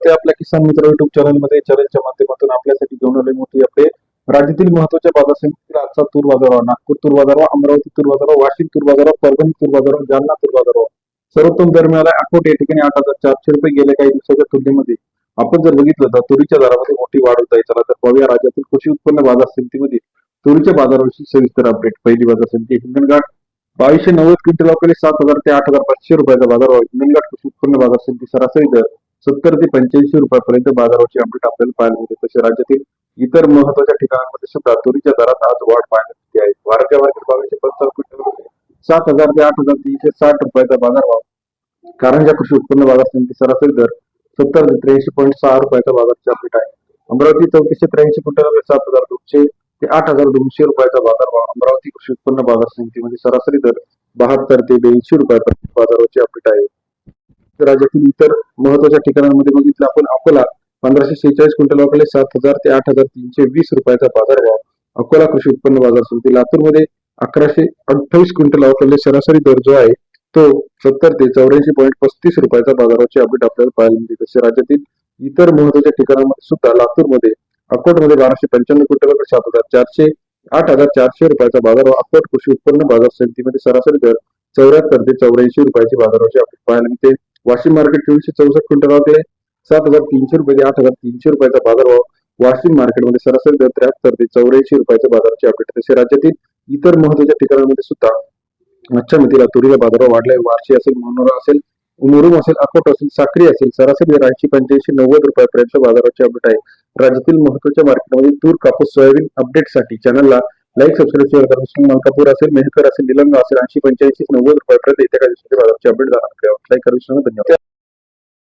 आहे आपल्या किसान मित्र युट्यूब चॅनलमध्ये. चॅनलच्या माध्यमातून आपल्यासाठी घेऊन आले मोठी अपडेट. राज्यातील महत्त्वाच्या बाजार समितीतील आजचा तूर बाजारभाव. नागपूर तूर बाजारभाव, अमरावती तूर बाजारभाव, वाशिम तूर बाजारभाव, परभणी तूर बाजारभाव, जालना तूर बाजारभाव. सर्वोत्तम दर मिळाला अकोट या ठिकाणी 8,400 गेल्या काही दिवसाच्या तुलनेमध्ये. आपण जर बघितलं तर तुरीच्या दरामध्ये मोठी वाढ होत आहे. चला तर पाहूया राज्यातील कृषी उत्पन्न बाजार समितीमध्ये तुरीच्या बाजाराविषयी सविस्तर अपडेट. पहिली बाजार समिती हिंगणघाट 2290 क्विंटल अवकाळी 7,000 ते 8,500 रुपयाचा बाजारभाव. हिंगणघाट कृषी उत्पन्न बाजार समिती सरासरी दर 70 ते 85 रुपयापर्यंत बाजाराची अपडेट आपल्याला पाहायला मिळते. तसे राज्यातील इतर महत्वाच्या ठिकाणांमध्ये सुद्धा तुरीच्या दरात आज वाढ पाहायला मिळते आहे. वारच्या मार्केट 2255 क्विंटल 7,000 ते 8,360 रुपयाचा बाजारभाव. कारंजा कृषी उत्पन्न बाजार समिती सरासरी दर 70 ते 83.6 रुपयाचा बाजाराची अपडेट आहे. अमरावती 3483 क्विंटल 7,200 ते 8,200 रुपयाचा बाजारभाव. अमरावती कृषी उत्पन्न बाजार समितीमध्ये सरासरी दर 72 ते 82 रुपयापर्यंत बाजाराची अपडेट आहे. राज्यातील इतर महत्वाच्या ठिकाणांमध्ये बघितलं आपण अकोला 1546 क्विंटल अवकाळी 7,000 ते 8,320 रुपयाचा बाजारभाव. अकोला कृषी उत्पन्न बाजार समिती. लातूरमध्ये 1128 क्विंटल अवकाळी सरासरी दर जो आहे तो 70 ते 84.35 रुपयाचा बाजाराची अपडेट आपल्याला पाहायला मिळते. तसे राज्यातील इतर महत्वाच्या ठिकाणांमध्ये सुद्धा लातूरमध्ये अकोटमध्ये 1295 क्विंटल 7,400 8,400 रुपयाचा बाजारभाव. अकोट कृषी उत्पन्न बाजार समितीमध्ये सरासरी दर 74 ते 84 रुपयाची बाजाराची अपडेट पाहायला मिळते. वाशिम मार्केट 2464 क्विंटल अवकाळी 7,300 रुपये ते 8,300 रुपयाचा बाजारभाव. वाशिम मार्केटमध्ये सरासरी दर 73 ते 84 रुपयाच्या बाजाराची अपडेट. तसे राज्यातील इतर महत्वाच्या ठिकाणांमध्ये सुद्धा आजच्या मितीला तुरीला बाजारभाव वाढलाय. वारशी असेल, मनोरा असेल, मुरुम असेल, अकोट असेल, साक्री असेल, सरासरी दर 80, 85, 90 रुपयापर्यंत बाजाराची अपडेट आहे. राज्यातील महत्वाच्या मार्केटमध्ये तूर, कापूस, सोयाबीन अपडेटसाठी चॅनलला लाईक, सबस्क्राईब, शेअर करा. मलकापूर असेल, मेहकर असेल, निलंगा असेल 80, 85, 90 रुपयापर्यंत येत्या काही दिवसाची बाजाराची अपडेट जाणार. लाईक करा. धन्यवाद.